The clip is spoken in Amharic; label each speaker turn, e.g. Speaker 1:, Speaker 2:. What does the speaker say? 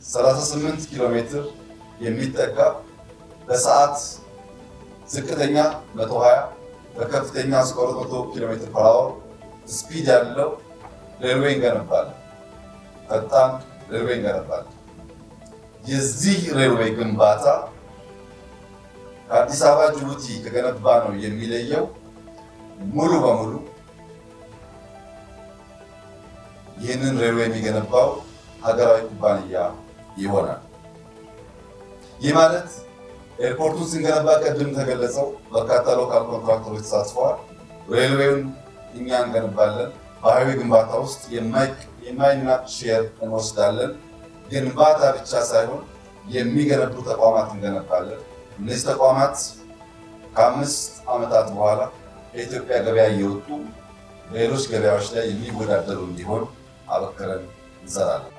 Speaker 1: 38 ኪሎ ሜትር የሚጠጋ በሰዓት ዝቅተኛ 120 በከፍተኛ እስከ 200 ኪሎ ሜትር ፐር አወር ስፒድ ያለው ሬልዌይ እንገነባለን። ፈጣን ሬልዌይ እንገነባለን። የዚህ ሬልዌይ ግንባታ ከአዲስ አበባ ጅቡቲ ከገነባ ነው የሚለየው ሙሉ በሙሉ ይህንን ሬልዌይ የሚገነባው ሀገራዊ ኩባንያ ይሆናል። ይህ ማለት ኤርፖርቱን ስንገነባ ቅድም ተገለጸው በርካታ ሎካል ኮንትራክተሮች ተሳትፈዋል። ሬልዌዩን እኛ እንገነባለን። በሃይዌይ ግንባታ ውስጥ የማይናቅ ሼር እንወስዳለን። ግንባታ ብቻ ሳይሆን የሚገነቡ ተቋማት እንገነባለን። እነዚህ ተቋማት ከ5 ዓመታት በኋላ ከኢትዮጵያ ገበያ እየወጡ ሌሎች ገበያዎች ላይ የሚወዳደሩ እንዲሆን አበክረን እንሰራለን።